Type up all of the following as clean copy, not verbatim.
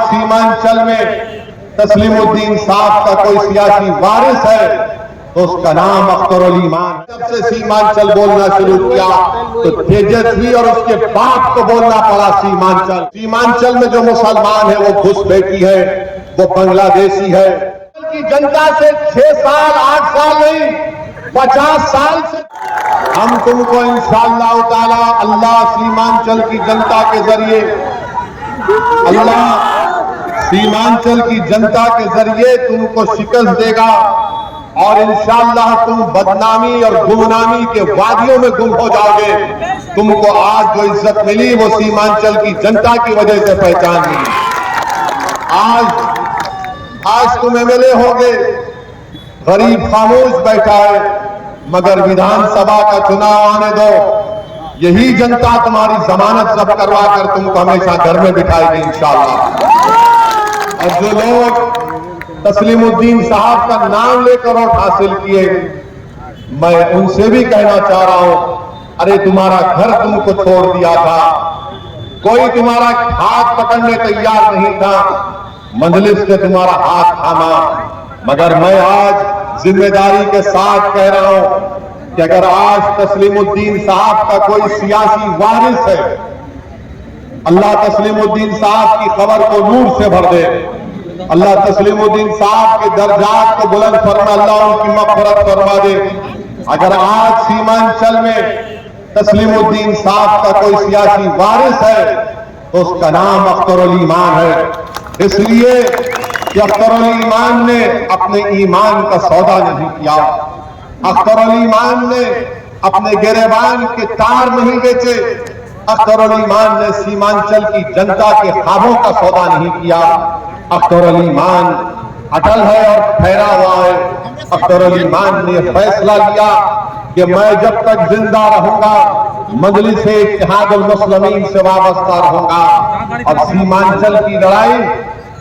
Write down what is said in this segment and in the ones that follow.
सीमांचल में तस्लीमुद्दीन साहब का कोई सियासी वारिस है तो उसका नाम अख्तरुल ईमान। जब से सीमांचल बोलना शुरू किया तो तेजस्वी और उसके बाप को बोलना पड़ा सीमांचल। सीमांचल में जो मुसलमान है वो घुसपैठी है, वो बांग्लादेशी है। की जनता से 6 साल 8 साल नहीं 50 साल से हम तुमको इंशाअल्लाह ताला अल्लाह सीमांचल की जनता के जरिए अल्लाह सीमांचल की जनता के जरिए तुमको शिकस्त देगा और इंशाअल्लाह तुम बदनामी और गुमनामी के वादियों में गुम हो जाओगे। तुमको आज जो इज्जत मिली वो सीमांचल की जनता की वजह से पहचान मिली। आज तुम एमएलए होगे, गरीब खामोश बैठा है, मगर विधानसभा का चुनाव आने दो, यही जनता तुम्हारी जमानत जब्त करवा कर तुमको हमेशा घर में बिठाएगी इंशाअल्लाह। और जो लोग तस्लीमुद्दीन साहब का नाम लेकर वोट हासिल किए, मैं उनसे भी कहना चाह रहा हूं, अरे तुम्हारा घर तुमको छोड़ दिया था, कोई तुम्हारा हाथ पकड़ने तैयार नहीं था, मजलिस ने तुम्हारा हाथ थामा। मगर मैं आज जिम्मेदारी के साथ कह रहा हूं कि अगर आज तस्लीमुद्दीन साहब का कोई सियासी वारिस है, अल्लाह तस्लीमुद्दीन साहब की खबर को नूर से भर दे, अल्लाह तस्लीमुद्दीन साहब के दर्जात को बुलंद फरमा, अल्लाह उनकी मग़फ़िरत फरमा दे। अगर आज सीमांचल में तस्लीमुद्दीन साहब का कोई सियासी वारिस है तो उसका नाम अख्तरुल ईमान है। इसलिए कि अख्तरुल ईमान ने अपने ईमान का सौदा नहीं किया, अख्तरुल ईमान ने अपने गिरेबान के तार नहीं बेचे, अख्तरुल ईमान ने सीमांचल की जनता के ख्वाबों का सौदा नहीं किया। अख्तरुल ईमान अटल है और ठहरा हुआ है। अख्तरुल ईमान ने फैसला लिया कि मैं जब तक जिंदा रहूंगा मजलिस इत्तेहादुल मुस्लिमीन से वाबस्ता रहूंगा। और सीमांचल की लड़ाई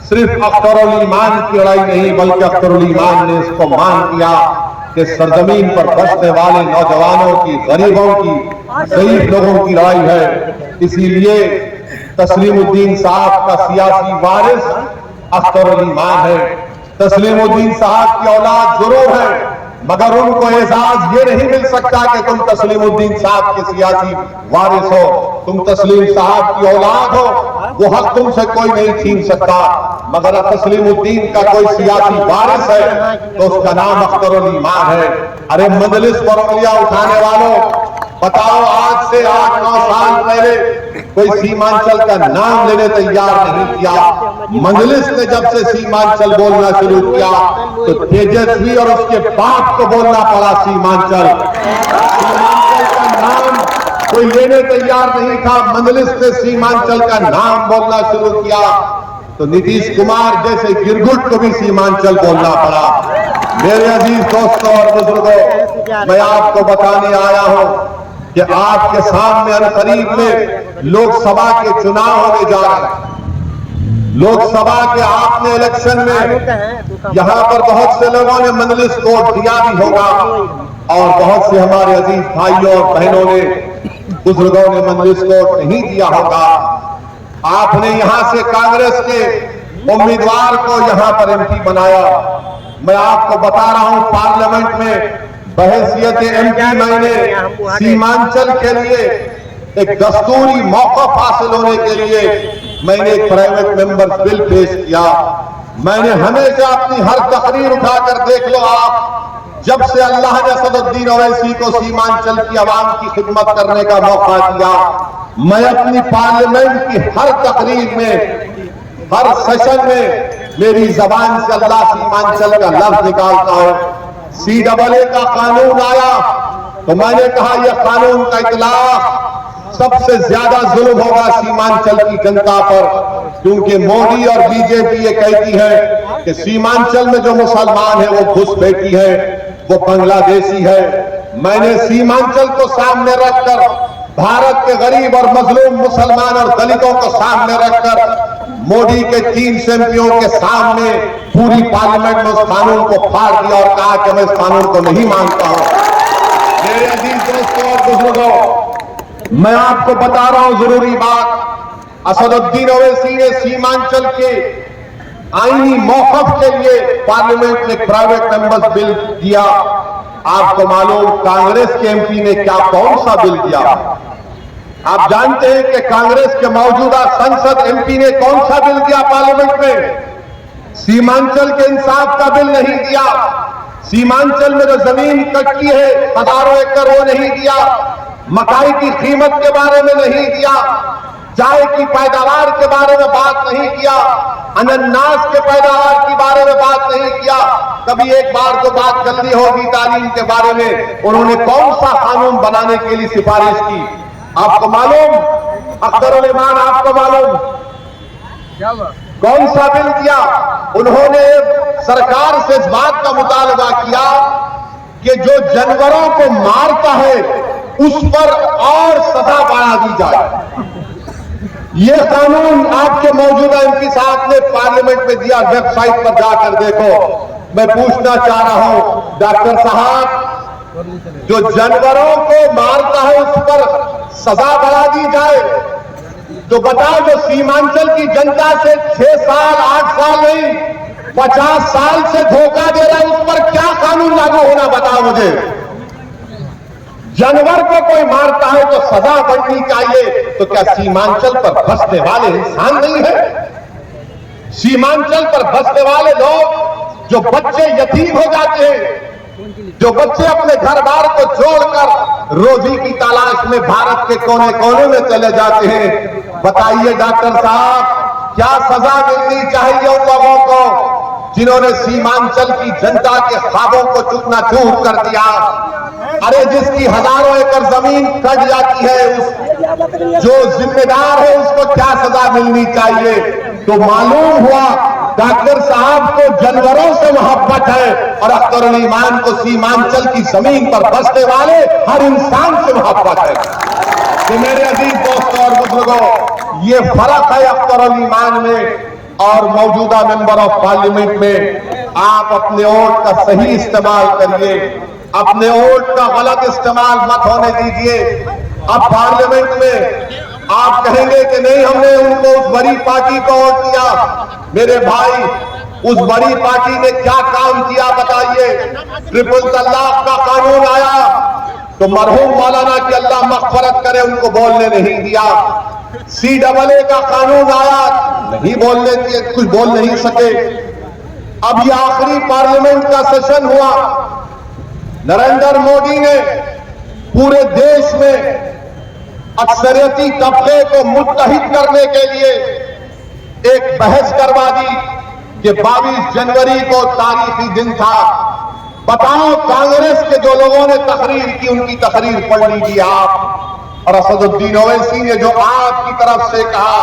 सिर्फ अख्तरुल ईमान की लड़ाई नहीं, बल्कि अख्तरुल ईमान ने इसको मान किया कि सरजमीन पर बसने वाले नौजवानों की, गरीबों की, शहीद लोगों की लड़ाई है। इसीलिए तस्लीमुद्दीन साहब का सियासी वारिस अख्तरुल ईमान है। तस्लीमुद्दीन साहब की औलाद जरूर है, मगर उनको एजाज ये नहीं मिल सकता कि तुम तस्लीमुद्दीन साहब के सियासी वारिस हो, तुम तस्लीम साहब की औलाद हो, वो हक तुमसे कोई नहीं छीन सकता। मगर तस्लीमुद्दीन का कोई सियासी वारिस है तो उसका नाम अख्तरुल ईमान है। अरे मजलिस पर उंगलियां उठाने वालों, बताओ आज से 8-9 साल पहले कोई सीमांचल का नाम लेने तैयार नहीं किया। मजलिस ने जब से सीमांचल बोलना शुरू किया तो तेजस्वी और उसके बाप को बोलना पड़ा सीमांचल। सीमांचल का नाम कोई लेने तैयार नहीं था, मजलिस ने सीमांचल का नाम बोलना शुरू किया तो नीतीश कुमार जैसे गिरगुट को भी सीमांचल बोलना पड़ा। मेरे अजीज दोस्तों और बुजुर्गों, मैं आपको बताने आया हूं कि आपके सामने अनकरीब में लोकसभा के चुनाव होने जा रहे हैं। लोकसभा के आपने इलेक्शन में यहां पर बहुत से लोगों ने मजलिस को दिया भी होगा और बहुत से हमारे अजीज भाइयों और बहनों ने, बुजुर्गों ने मजलिस को नहीं दिया होगा। आपने यहां से कांग्रेस के उम्मीदवार को यहां पर एमपी बनाया। मैं आपको बता रहा हूं, पार्लियामेंट में बहैसियत एमपी मैंने सीमांचल के लिए एक दस्तूरी मौका हासिल होने के लिए मैंने एक प्राइवेट मेंबर बिल पेश किया। मैंने हमेशा अपनी हर तकरीर उठाकर, देख लो आप, जब से अल्लाह ने असदुद्दीन ओवैसी को सीमांचल की आवाम की खिदमत करने का मौका दिया, मैं अपनी पार्लियामेंट की हर तकरीर में, हर सेशन में मेरी जबान से अल्लाह सीमांचल का लफ्ज निकालता हूं। CAA का कानून आया तो मैंने कहा यह कानून का इतलाक सबसे ज्यादा जुल्म होगा सीमांचल की जनता पर, क्योंकि मोदी और बीजेपी ये कहती है कि सीमांचल में जो मुसलमान है वो घुसपैठी है, वो बांग्लादेशी है। मैंने सीमांचल को सामने रखकर, भारत के गरीब और मजलूम मुसलमान और दलितों को सामने रखकर, मोदी के 3 एमपियों के सामने पूरी पार्लियामेंट में उस कानून को फाड़ दिया और कहा कि मैं इस कानून को नहीं मानता हूं। मेरे अजीज दोस्तों और बुजुर्गों, मैं आपको बता रहा हूं जरूरी बात असदुद्दीन ओवैसी ने सीमांचल के आईनी मौकफ के लिए पार्लियामेंट में प्राइवेट मेंबर्स बिल दिया। आपको मालूम कांग्रेस के एमपी ने क्या कौन सा बिल दिया? आप जानते हैं कि कांग्रेस के मौजूदा संसद एमपी ने कौन सा बिल दिया पार्लियामेंट में? सीमांचल के इंसाफ का बिल नहीं दिया। सीमांचल में जो जमीन कटती है हजारों एकड़ वो नहीं दिया। मकाई की कीमत के बारे में नहीं दिया। चाय की पैदावार के बारे में बात नहीं किया। अनानास के पैदावार के बारे में बात नहीं किया। कभी एक बार तो बात करनी होगी तालीम के बारे में। उन्होंने कौन सा कानून बनाने के लिए सिफारिश की? आपको मालूम? अख्तरुल ईमान, आपको मालूम कौन सा बिल दिया? उन्होंने सरकार से इस बात का मुतालबा किया कि जो जानवरों को मारता है उस पर और सजा बढ़ा दी जाए। यह कानून आपके मौजूदा एमपी साहब ने पार्लियामेंट में दिया। वेबसाइट पर जाकर देखो। मैं पूछना चाह रहा हूं डॉक्टर साहब, जो जानवरों को मारता है उस पर सजा बढ़ा दी जाए तो बताओ, जो सीमांचल की जनता से 6 साल 8 साल नहीं 50 साल से धोखा दे रहा है उस पर क्या कानून लागू होना? बताओ मुझे। जानवर को कोई मारता है तो सजा बढ़नी चाहिए, तो क्या सीमांचल पर बसने वाले इंसान नहीं है? सीमांचल पर बसने वाले लोग जो बच्चे यतीम हो जाते हैं, जो बच्चे अपने घर बार को छोड़कर रोजी की तलाश में भारत के कोने कोने में चले जाते हैं, बताइए डॉक्टर साहब, क्या सजा मिलनी चाहिए उन लोगों को जिन्होंने सीमांचल की जनता के ख्वाबों को चूकना-चूर कर दिया? अरे जिसकी हजारों एकड़ जमीन कट जाती है, उस जो जिम्मेदार है उसको क्या सजा मिलनी चाहिए? तो मालूम हुआ डॉक्टर साहब को जानवरों से मोहब्बत है और अख्तरुल ईमान को सीमांचल की जमीन पर बसने वाले हर इंसान से मोहब्बत है। तो मेरे अजीज दोस्तों और बुजुर्गों, ये फर्क है अख्तरुल ईमान में और मौजूदा मेंबर ऑफ पार्लियामेंट में। आप अपने वोट का सही इस्तेमाल करिए, अपने वोट का गलत इस्तेमाल मत होने दीजिए। अब पार्लियामेंट में आप कहेंगे कि नहीं, हमने उनको उस बड़ी पार्टी को वोट दिया। मेरे भाई, उस बड़ी पार्टी ने क्या काम किया बताइए? ट्रिपल तलाक का कानून आया तो मरहूम मौलाना की अल्लाह मग़फ़िरत करे उनको बोलने नहीं दिया। CAA का कानून आया, नहीं बोलने दिए, कुछ बोल नहीं सके। अब ये आखिरी पार्लियामेंट का सेशन हुआ, नरेंद्र मोदी ने पूरे देश में अक्सरियती तबके को मुत्तहिद करने के लिए एक बहस करवा दी कि 22 जनवरी को तारीखी दिन था। बताओ, कांग्रेस के जो लोगों ने तकरीर की उनकी तकरीर पढ़ लीजिए आप। और असदुद्दीन ओवैसी ने जो आपकी तरफ से कहा,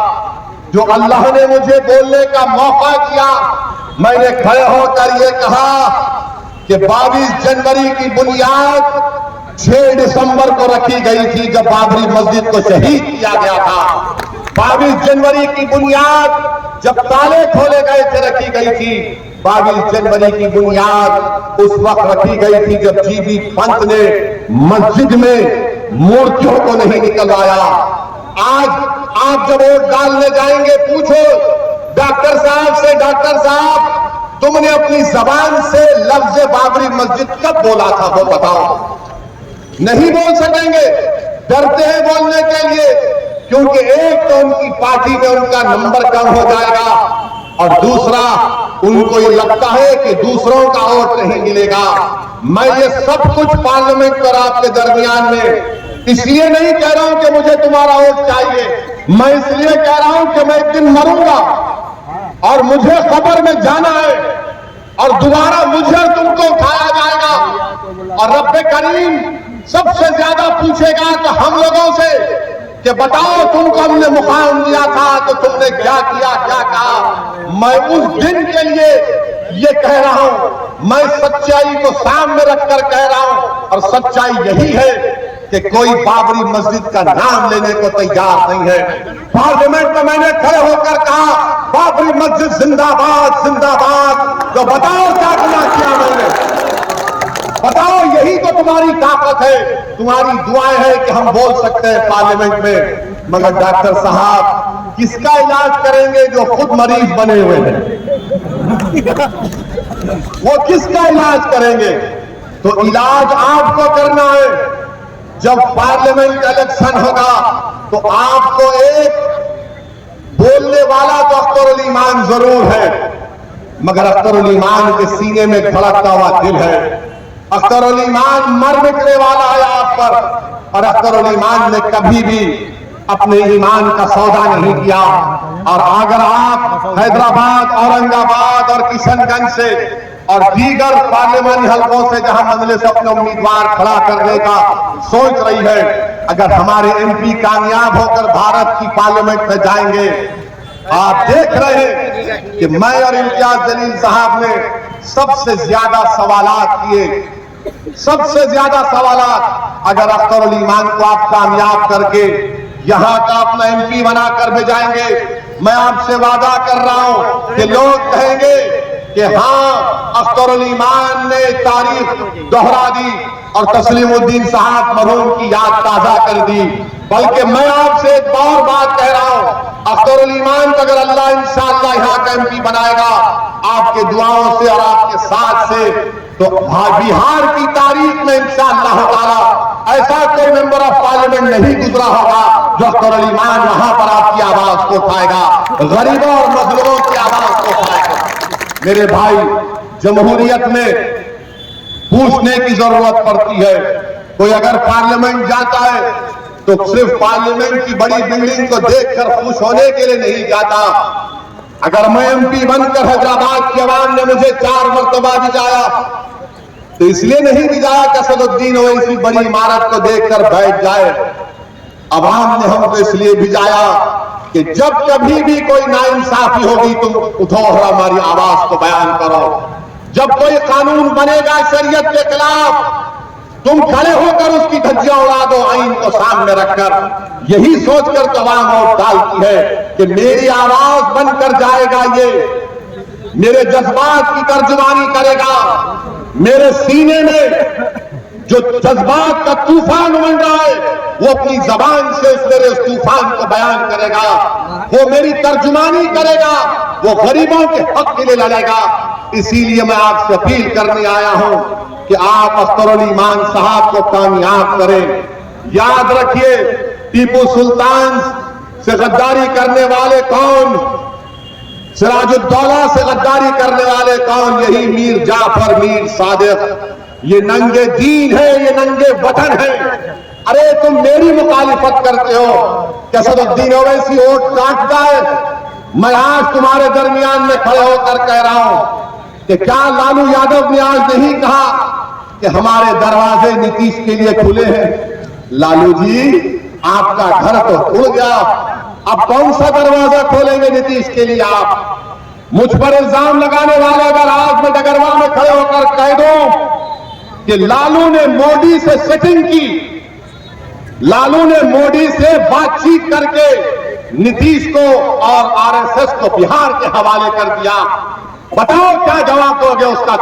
जो अल्लाह ने मुझे बोलने का मौका दिया, मैंने खड़े होकर यह कहा कि 22 जनवरी की बुनियाद 6 दिसंबर को रखी गई थी जब बाबरी मस्जिद को शहीद किया गया था। 22 जनवरी की बुनियाद जब ताले खोले गए थे रखी गई थी। 22 जनवरी की बुनियाद उस वक्त रखी गई थी जब जीबी पंत ने मस्जिद में मूर्तियों को नहीं निकलवाया। आज आप जब वोट डालने जाएंगे, पूछो डॉक्टर साहब से, डॉक्टर साहब तुमने अपनी जबान से लफ्ज बाबरी मस्जिद कब बोला था, वो बताओ। नहीं बोल सकेंगे, डरते हैं बोलने के लिए, क्योंकि एक तो उनकी पार्टी में उनका नंबर कम हो जाएगा और दूसरा उनको ये लगता है कि दूसरों का वोट नहीं मिलेगा। मैं ये सब कुछ पार्लियामेंट पर आपके दरमियान में इसलिए नहीं कह रहा हूं कि मुझे तुम्हारा वोट चाहिए, मैं इसलिए कह रहा हूं कि मैं एक दिन मरूंगा और मुझे कब्र में जाना है और दोबारा मुझे तुमको उठाया जाएगा और रब्बे करीम सबसे ज्यादा पूछेगा तो हम लोगों से कि बताओ तुमको हमने मुकाम दिया था तो तुमने क्या किया, क्या कहा। मैं उस दिन के लिए ये कह रहा हूं, मैं सच्चाई को सामने रखकर कह रहा हूं और सच्चाई यही है कि कोई बाबरी मस्जिद का नाम लेने को तैयार नहीं है। पार्लियामेंट में मैंने खड़े होकर कहा बाबरी मस्जिद जिंदाबाद जिंदाबाद। तो बताओ क्या गुनाह किया मैंने, बताओ। यही तो तुम्हारी ताकत है, तुम्हारी दुआएं है कि हम बोल सकते हैं पार्लियामेंट में। मगर डॉक्टर साहब, किसका इलाज करेंगे जो खुद मरीज बने हुए हैं? वो किसका इलाज करेंगे? तो इलाज आपको करना है। जब पार्लियामेंट इलेक्शन होगा तो आपको एक बोलने वाला तो अख्तरुल ईमान जरूर है, मगर अख्तरुल ईमान के सीने में धड़कता हुआ दिल है। अख्तरुल ईमान मर मिटने वाला है आप पर, और अख्तरुल ईमान ने कभी भी अपने ईमान का सौदा नहीं किया। और अगर आप हैदराबाद, औरंगाबाद और किशनगंज से और दीगर पार्लियामानी हलकों से जहां मजलिस अपने उम्मीदवार खड़ा करने का सोच रही है, अगर हमारे एमपी कामयाब होकर भारत की पार्लियामेंट में जाएंगे, आप देख रहे हैं कि मैं और इम्तियाज जलील साहब ने सबसे ज्यादा सवालात किए। सबसे ज्यादा सवालात अगर अख्तरुल ईमान को आप कामयाब करके यहां का अपना एमपी बनाकर भेजाएंगे, मैं आपसे वादा कर रहा हूं कि लोग कहेंगे कि हां, अख्तरुल ईमान ने तारीख दोहरा दी और तस्लीमुद्दीन साहब मरहूम की याद ताजा कर दी। बल्कि मैं आपसे एक और बात कह रहा हूं, अख्तरुल ईमान को अगर अल्लाह इंशाअल्लाह यहां का एमपी बनाएगा आपके दुआओं से और आपके साथ से, तो बिहार की तारीख में इंशाअल्लाह ताला ऐसा कोई मेंबर ऑफ पार्लियामेंट नहीं गुजरा होगा जो अख्तरुल ईमान वहां पर आपकी आवाज को उठाएगा, गरीबों और मजलूमों की आवाज को उठाएगा। मेरे भाई, जमहूरियत में पूछने की जरूरत पड़ती है। कोई अगर पार्लियामेंट जाता है तो सिर्फ पार्लियामेंट की बड़ी बिल्डिंग को देखकर खुश होने के लिए नहीं जाता। अगर मैं एमपी बनकर हैदराबाद की आवाम ने मुझे 4 मरतबा भिजाया तो इसलिए नहीं भिजाया कि असदुद्दीन ओवैसी बड़ी इमारत को देखकर बैठ जाए। आवाम ने हमको इसलिए भिजाया कि जब कभी भी कोई नाइंसाफी होगी तुम उठो और हमारी आवाज को बयान करो। जब कोई कानून बनेगा शरीयत के खिलाफ, तुम खड़े होकर उसकी धज्जियां उड़ा दो आईन को सामने रखकर। यही सोचकर तो आवाम वोट डालती है कि मेरी आवाज बनकर जाएगा, ये मेरे जज्बात की तर्जुमानी करेगा, मेरे सीने में जो जज्बात का तूफान उमड़ रहा है वो अपनी जबान से उस तूफान को बयान करेगा, वो मेरी तर्जुमानी करेगा, वो गरीबों के हक के लिए लड़ेगा। इसीलिए मैं आपसे अपील करने आया हूं कि आप अख्तरुल ईमान साहब को कामयाब करें। याद रखिए, टीपू सुल्तान से गद्दारी करने वाले कौन, सिराजुद्दौला से गद्दारी करने वाले कौन? यही मीर जाफर, मीर सादिक। ये नंगे दीन है, ये नंगे वतन है। अरे तुम मेरी मुखालिफत करते हो कि असदुद्दीन ओवैसी वोट काटता है। मैं आज तुम्हारे दरमियान में खड़े होकर कह रहा हूं कि क्या लालू यादव ने आज नहीं कहा कि हमारे दरवाजे नीतीश के लिए खुले हैं? लालू जी, आपका घर तो खुल गया, अब कौन सा दरवाजा खोलेंगे नीतीश के लिए आप? मुझ पर इल्जाम लगाने वाले अगर आज मैं डगरवा में खड़े होकर कह दूं कि लालू ने मोदी से सेटिंग की, लालू ने मोदी से बातचीत करके नीतीश को और आरएसएस को बिहार के हवाले कर दिया, बताओ क्या जवाब दोगे उसका?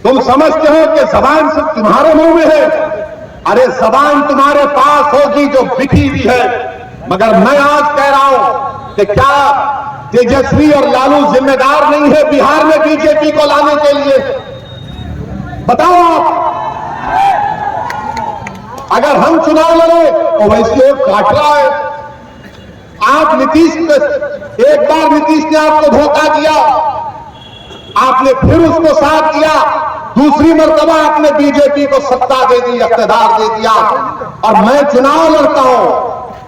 तुम समझते हो कि जबान सिर्फ तुम्हारे मुंह में है? अरे जबान तुम्हारे पास होगी जो बिखी हुई है। मगर मैं आज कह रहा हूं कि क्या तेजस्वी और लालू जिम्मेदार नहीं है बिहार में बीजेपी को लाने के लिए? बताओ आप। अगर हम चुनाव लड़े तो वैसे काट रहा है। आप नीतीश, एक बार नीतीश ने आपको धोखा दिया, आपने फिर उसको साथ दिया, दूसरी मर्तबा आपने बीजेपी को सत्ता दे दी, इख्तियार दे दिया। और मैं चुनाव लड़ता हूं,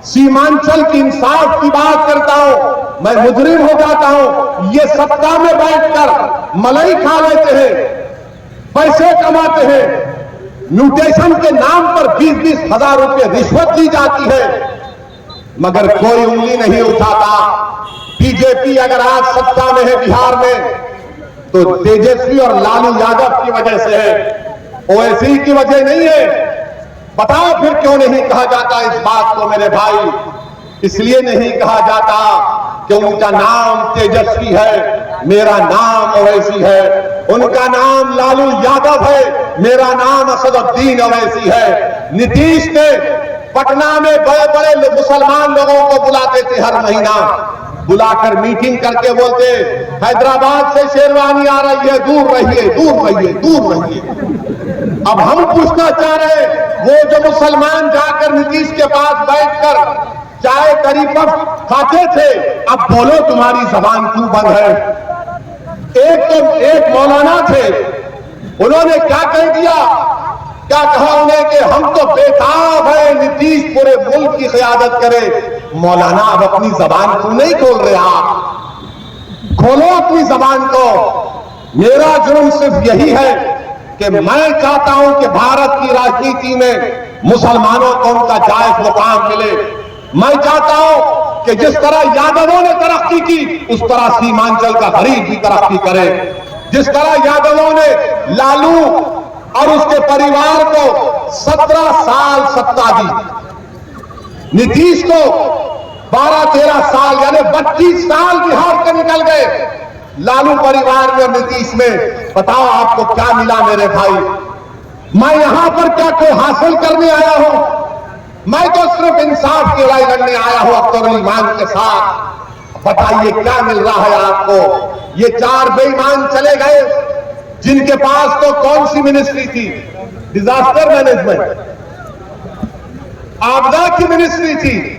सीमांचल की इंसाफ की बात करता हूं, मैं मुजरिम हो जाता हूं। ये सत्ता में बैठकर मलाई खा लेते हैं, पैसे कमाते हैं, म्यूटेशन के नाम पर 20-20 हजार रुपए रिश्वत दी जाती है, मगर कोई उंगली नहीं उठाता। बीजेपी अगर आज सत्ता में है बिहार में तो तेजस्वी और लालू यादव की वजह से है, ओवैसी की वजह नहीं है। बताओ फिर क्यों नहीं कहा जाता इस बात को मेरे भाई? इसलिए नहीं कहा जाता कि उनका नाम तेजस्वी है, मेरा नाम ओवैसी है। उनका नाम लालू यादव है, मेरा नाम असदुद्दीन ओवैसी है। नीतीश ने पटना में बड़े बड़े मुसलमान लोगों को बुलाते थे हर महीना, बुलाकर मीटिंग करके बोलते हैदराबाद से शेरवानी आ रही है, दूर रहिए, दूर रहिए, दूर रहिए। अब हम पूछना चाह रहे वो जो मुसलमान जाकर नीतीश के पास बैठकर चाय करी पफ खाते थे, अब बोलो तुम्हारी जबान क्यों बंद है? एक मौलाना थे, उन्होंने क्या कह दिया, क्या कहा उन्हें कि हम तो बेताब है नीतीश पूरे मुल्क की क़यादत करे। मौलाना अब अपनी जबान क्यों नहीं खोल रहे? आप खोलो अपनी जबान को। मेरा जुर्म सिर्फ यही है कि मैं चाहता हूं कि भारत की राजनीति में मुसलमानों को उनका जायज मुकाम मिले। मैं चाहता हूं कि जिस तरह यादवों ने तरक्की की उस तरह सीमांचल का गरीब भी तरक्की करे। जिस तरह यादवों ने लालू और उसके परिवार को 17 साल सत्ता दी, नीतीश को 12-13 साल यानी 32 साल बिहार के निकल गए। लालू परिवार में और नीतीश में बताओ आपको क्या मिला मेरे भाई? मैं यहां पर क्या कोई हासिल करने आया हूं? मैं तो सिर्फ इंसाफ की लड़ाई लड़ने आया हूं अख्तरुल ईमान के साथ। बताइए क्या मिल रहा है आपको? ये 4 बेईमान चले गए जिनके पास तो कौन सी मिनिस्ट्री थी? डिजास्टर मैनेजमेंट, आपदा की मिनिस्ट्री थी।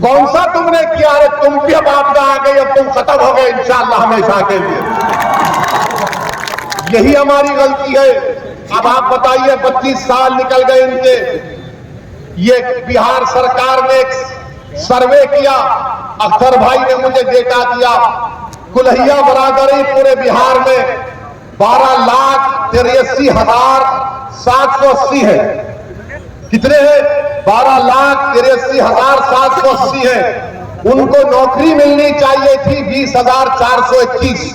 कौन सा तुमने किया? अरे तुम भी अब आपदा आ गई, अब तुम खत्म हो गए इंशाअल्लाह हमेशा के लिए। यही हमारी गलती है। अब आप बताइए 25 साल निकल गए इनके। ये बिहार सरकार ने एक सर्वे किया, अख्तर भाई ने मुझे डेटा दिया, कुल्हिया बरादरी पूरे बिहार में 12,83,780 है। कितने हैं? 12,83,780 है। उनको नौकरी मिलनी चाहिए थी 20,421।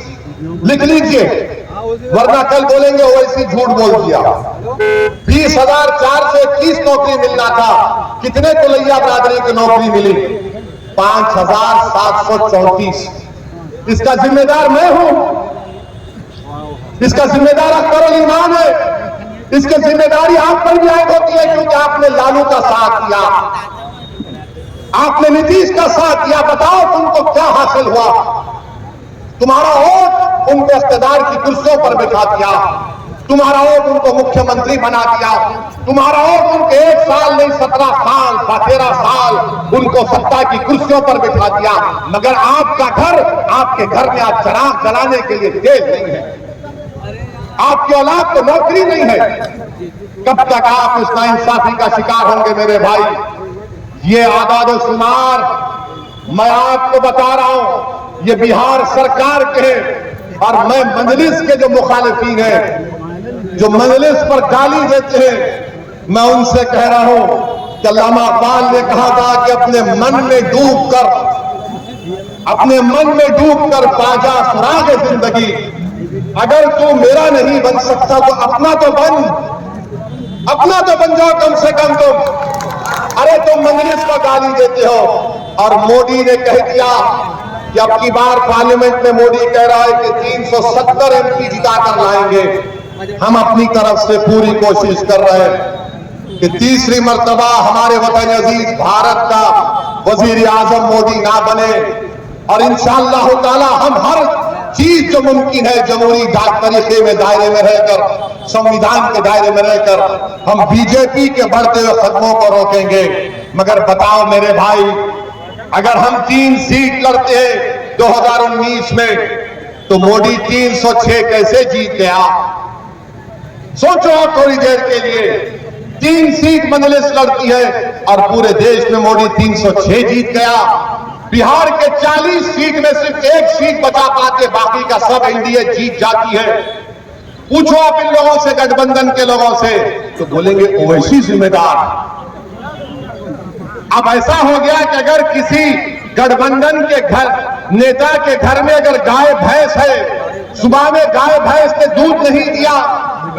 लिख लीजिए, वरना कल बोलेंगे ओवैसी झूठ बोल दिया। 20,421 नौकरी मिलना था। कितने कुलैया बरादरी की नौकरी मिली? 5,734। इसका जिम्मेदार मैं हूं, इसका जिम्मेदार अख्तरुल ईमान है। इसकी जिम्मेदारी आप पर भी आयद होती है क्योंकि आपने लालू का साथ दिया, आपने नीतीश का साथ दिया। बताओ तुमको क्या हासिल हुआ? तुम्हारा वोट उनको इख्तियार की कुर्सियों पर बिठा दिया, तुम्हारा वोट उनको मुख्यमंत्री बना दिया, तुम्हारा वोट उनको 1 साल नहीं 17 साल 13 साल उनको सत्ता की कुर्सियों पर बिठा दिया। मगर आपका घर, आपके घर में आज चिराग जलाने के लिए तेल नहीं है, आपकी औलाद को नौकरी नहीं है। कब तक आप इस नाइंसाफी का शिकार होंगे मेरे भाई? ये आदाद-ओ-शुमार मैं आपको बता रहा हूं, ये बिहार सरकार के और मैं मजलिस के जो मुखालिफिन हैं, जो मजलिस पर गाली देते हैं, मैं उनसे कह रहा हूं कि अल्लामा इकबाल ने कहा था कि अपने मन में डूबकर पाजा सुराग जिंदगी। अगर तू मेरा नहीं बन सकता तो अपना तो बन जाओ कम से कम तुम। अरे तुम मजलिस को गाली देते हो। और मोदी ने कह दिया कि अब की बार पार्लियामेंट में मोदी कह रहा है कि 370 MP जिताकर लाएंगे। हम अपनी तरफ से पूरी कोशिश कर रहे हैं कि तीसरी मर्तबा हमारे वतन अजीज भारत का वजीर आजम मोदी ना बने। और इंशाअल्लाह ताला हम हर चीज जो मुमकिन है जमहूरी तरीके में दायरे में रहकर, संविधान के दायरे में रहकर हम बीजेपी के बढ़ते हुए कदमों को रोकेंगे। मगर बताओ मेरे भाई, अगर हम 3 सीट लड़ते हैं 2019 में तो मोदी 306 कैसे जीत गया? सोचो आप थोड़ी देर के लिए। 3 सीट मजलिस लड़ती है और पूरे देश में मोदी 306 जीत गया। बिहार के 40 सीट में सिर्फ 1 सीट बचा पाते, बाकी का सब एनडीए जीत जाती है। पूछो आप इन लोगों से, गठबंधन के लोगों से, तो बोलेंगे ओवैसी जिम्मेदार। अब ऐसा हो गया कि अगर किसी गठबंधन के घर नेता के घर में अगर गाय भैंस है, सुबह में गाय भैंस ने दूध नहीं दिया,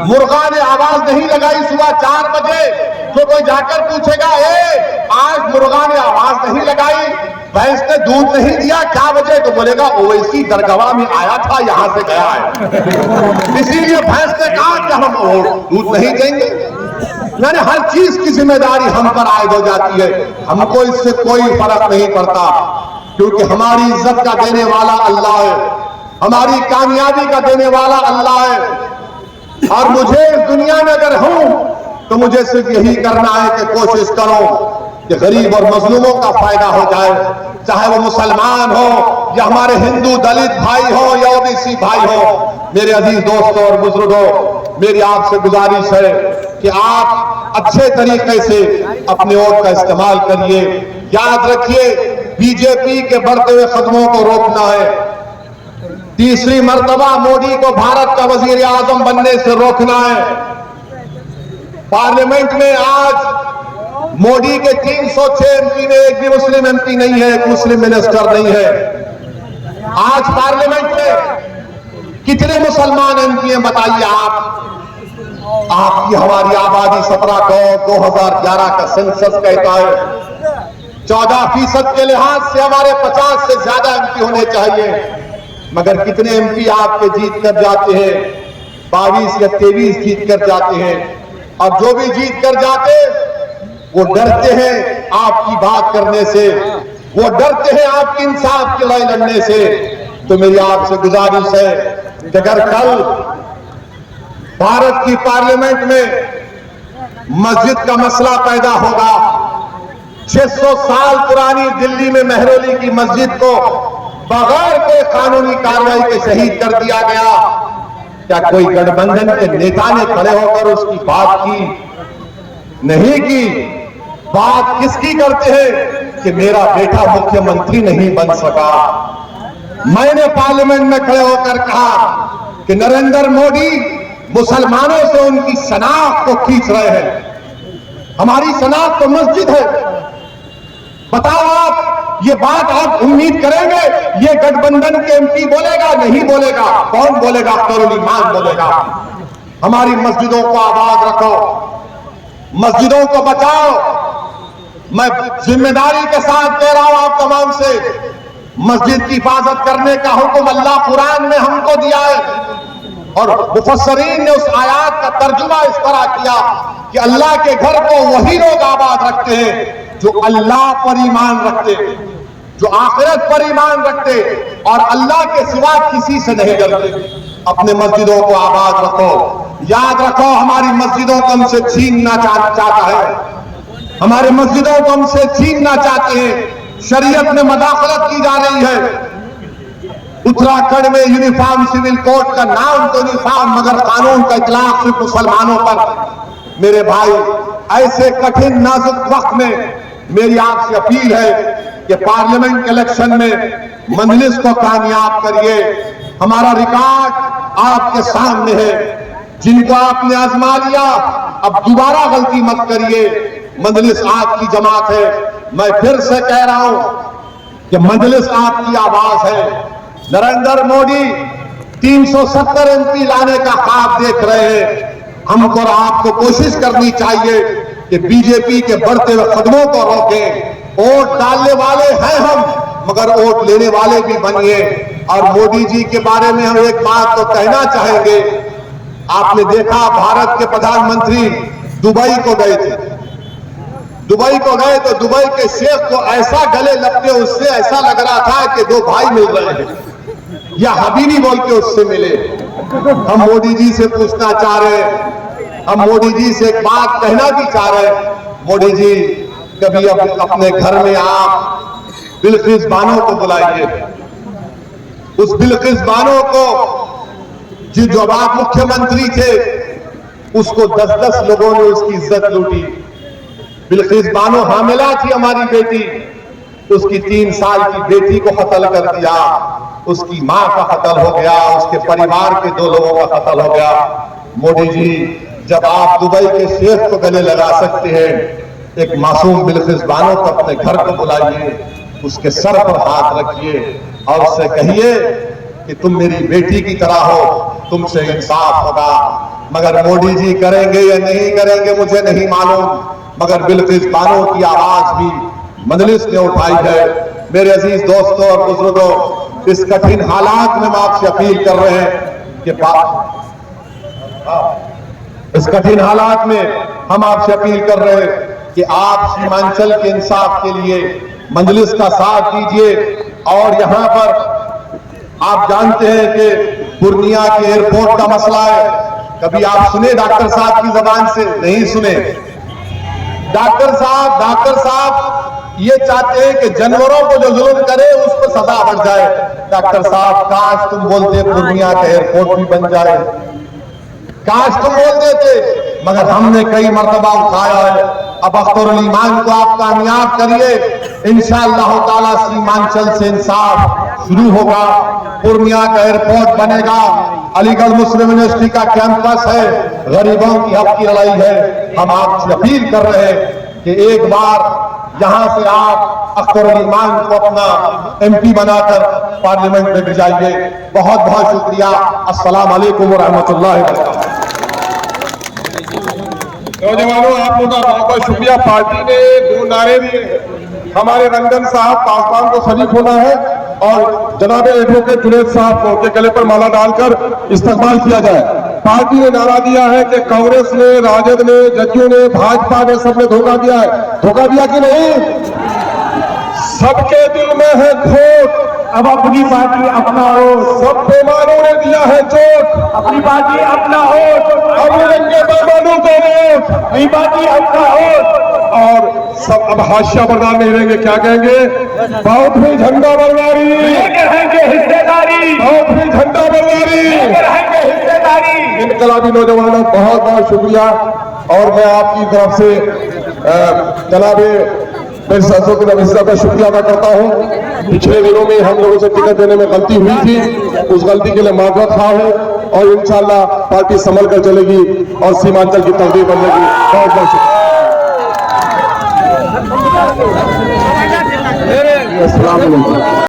मुर्गा ने आवाज नहीं लगाई सुबह 4 बजे, तो कोई जाकर पूछेगा आज मुर्गा ने आवाज नहीं लगाई, भैंस ने दूध नहीं दिया, क्या वजह? तो बोलेगा ओवैसी दरगाह में आया था, यहां से गया है, इसीलिए भैंस ने कहा कि हम दूध नहीं देंगे। यानी हर चीज की जिम्मेदारी हम पर आयद हो जाती है। हमको इससे कोई फर्क नहीं पड़ता, क्योंकि हमारी इज्जत का देने वाला अल्लाह है, हमारी कामयाबी का देने वाला अल्लाह है। और मुझे इस दुनिया में अगर हूं तो मुझे सिर्फ यही करना है कि कोशिश करो कि गरीब और मजलूमों का फायदा हो जाए, चाहे वो मुसलमान हो या हमारे हिंदू दलित भाई हो या ओबीसी भाई हो। मेरे अजीज दोस्तों और बुजुर्गों, मेरी आपसे गुजारिश है कि आप अच्छे तरीके से अपने वोट का इस्तेमाल करिए। याद रखिए, बीजेपी के बढ़ते हुए कदमों को रोकना है। तीसरी मर्तबा मोदी को भारत का वजीर आजम बनने से रोकना है। पार्लियामेंट में आज मोदी के 306 एमपी में एक भी मुस्लिम एमपी नहीं है, एक मुस्लिम मिनिस्टर नहीं है। आज पार्लियामेंट में कितने मुसलमान एमपी हैं बताइए आप? आपकी हमारी आबादी 17 करोड़ 2011 का सेंसस कहता है 14% के लिहाज से हमारे 50 से ज्यादा एमपी होने चाहिए, मगर कितने एमपी आपके जीत कर जाते हैं? 22 या 23 जीत कर जाते हैं। और जो भी जीत कर जाते वो डरते हैं आपकी बात करने से, वो डरते हैं आपकी इंसाफ की लड़ाई लड़ने से। तो मेरी आपसे गुजारिश है कि अगर कल भारत की पार्लियामेंट में मस्जिद का मसला पैदा होगा, 600 साल पुरानी दिल्ली में मेहरौली की मस्जिद को बगैर कोई कानूनी कार्रवाई के शहीद कर दिया गया, क्या कोई गठबंधन के नेता ने खड़े होकर उसकी बात की? नहीं की। बात किसकी करते हैं कि मेरा बेटा मुख्यमंत्री नहीं बन सका। मैंने पार्लियामेंट में खड़े होकर कहा कि नरेंद्र मोदी मुसलमानों से उनकी शनाख्त को खींच रहे हैं। हमारी शनाख्त तो मस्जिद है। बताओ आप, ये बात आप उम्मीद करेंगे ये गठबंधन के एमपी बोलेगा? नहीं बोलेगा। कौन बोलेगा? अख्तरुल ईमान बोलेगा। हमारी मस्जिदों को आबाद रखो, मस्जिदों को बचाओ। मैं जिम्मेदारी के साथ कह रहा हूं आप तमाम से, मस्जिद की हिफाजत करने का हुक्म अल्लाह कुरान में हमको दिया है, और मुफस्सरीन ने उस आयत का तर्जुमा इस तरह किया कि अल्लाह के घर को वही लोग आबाद रखते हैं जो अल्लाह पर ईमान रखते, जो आखिरत पर ईमान रखते और अल्लाह के सिवा किसी से नहीं डरते। अपने मस्जिदों को आबाद रखो। याद रखो, हमारी मस्जिदों को हमसे छीनना चाहता है, हमारे मस्जिदों को हमसे छीनना चाहते हैं। शरीयत में मदाखलत की जा रही है। उत्तराखंड में यूनिफॉर्म सिविल कोड का नाम तो यूनिफॉर्म, मगर कानून का इतलाक सिर्फ मुसलमानों पर। मेरे भाई, ऐसे कठिन नाजुक वक्त में मेरी आपसे अपील है कि पार्लियामेंट के इलेक्शन में मजलिस को कामयाब करिए। हमारा रिकॉर्ड आपके सामने है। जिनको आपने आजमा लिया, अब दोबारा गलती मत करिए। मजलिस आपकी जमात है। मैं फिर से कह रहा हूं कि मजलिस आपकी आवाज है। नरेंद्र मोदी 370 एमपी लाने का ख्वाब देख रहे हैं। हमको और आपको कोशिश करनी चाहिए कि बीजेपी के बढ़ते हुए कदमों को रोकें। वोट डालने वाले हैं हम, मगर वोट लेने वाले भी बनिए। और मोदी जी के बारे में हम एक बात तो कहना चाहेंगे। आपने देखा, भारत के प्रधानमंत्री दुबई को गए थे। दुबई को गए तो दुबई के शेख को ऐसा गले लपटे, उससे ऐसा लग रहा था कि दो भाई मिल रहे हैं, या हबीबी बोल के उससे मिले। हम मोदी जी से पूछना चाह रहे हैं, हम मोदी जी से एक बात कहना भी चाह रहे हैं। मोदी जी, कभी अपने घर में आप बिल्किस बानो को बुलाइए। उस बिल्किस बानो को, जब आप मुख्यमंत्री थे, उसको 10-10 लोगों ने उसकी इज्जत लूटी। बिल्किस बानो हामिला थी, हमारी बेटी। उसकी 3 साल की बेटी को कत्ल कर दिया, उसकी मां का कत्ल हो गया, उसके परिवार के 2 लोगों का कत्ल हो गया। मोदी जी, जब आप दुबई के शेख को गले लगा सकते हैं, एक मासूम बिल्किस बानो को अपने घर को बुलाइए, उसके सर पर हाथ रखिए और उससे कहिए कि तुम मेरी बेटी की तरह हो, तुमसे इंसाफ होगा। मगर मोदी जी करेंगे या नहीं करेंगे मुझे नहीं मालूम, मगर बिल्किस बानो की आवाज भी मजलिस ने उठाई है। मेरे अजीज दोस्तों और बुजुर्गों, इस कठिन हालात में हम आपसे अपील कर रहे हैं कि इस कठिन हालात में हम आपसे अपील कर रहे हैं कि आप सीमांचल के इंसाफ के लिए मजलिस का साथ दीजिए। और यहां पर आप जानते हैं कि पूर्णिया के एयरपोर्ट का मसला है, कभी आप सुने डॉक्टर साहब की जबान से? नहीं सुने। डॉक्टर साहब ये चाहते हैं कि जानवरों को जो जुल्म करे उस पर सजा बढ़ जाए। डॉक्टर साहब काश तुम बोलते पूर्णिया का एयरपोर्ट भी बन जाए, काश तुम बोल देते, मगर हमने कई मर्तबा उठाया है। अब अख्तरुल ईमान को आप कामयाब करिए, इंशाअल्लाह ताला सीमांचल से इंसाफ शुरू होगा, पूर्णिया का एयरपोर्ट बनेगा, अलीगढ़ मुस्लिम यूनिवर्सिटी का कैंपस है, गरीबों की हक की लड़ाई है। हम आपसे अपील कर रहे हैं कि एक बार यहां से आप अख्तरुल ईमान को अपना MP बनाकर पार्लियामेंट में भेजाइए। बहुत बहुत शुक्रिया। अस्सलाम वालेकुम व रहमतुल्लाहि व बरकातहू। नौजवानों, आप लोगों का बहुत बहुत शुक्रिया। पार्टी ने 2 नारे दिए, हमारे रंजन साहब पासवान को शरीक होना है और जनाब एडवोकेट जुनैद साहब को उनके गले पर माला डालकर इस्तकबाल किया जाए। पार्टी ने नारा दिया है कि कांग्रेस ने, राजद ने, जदयू ने, भाजपा ने, सबने धोखा दिया है। धोखा दिया कि नहीं? सबके दिल में है खोट, अब अपनी पार्टी अपना वोट, सब बेमानों ने दिया है चोट, अपनी पार्टी अपना वोट, अब मिलेंगे बेमानों को वोट, अपनी पार्टी अपना वोट। और सब अब हाशिया बरदार नहीं रहेंगे। क्या कहेंगे? बहुत ही झंडा बरदारी, रहेंगे हिस्सेदारी, बहुत ही झंडा बरदारी। रहेंगे हिस्सेदारी। इनकलाबी नौजवानों, बहुत बहुत शुक्रिया। और मैं आपकी तरफ से जनाबे मेरे साथियों के नवीसा का शुक्रिया अदा करता हूँ। पिछले दिनों में हम लोगों से टिकट देने में गलती हुई थी, उस गलती के लिए माजरत खा है और इंशाअल्लाह पार्टी संभल कर चलेगी और सीमांचल की तकदीर बदलेगी। बहुत बहुत शुक्रिया। अस्सलाम वालेकुम।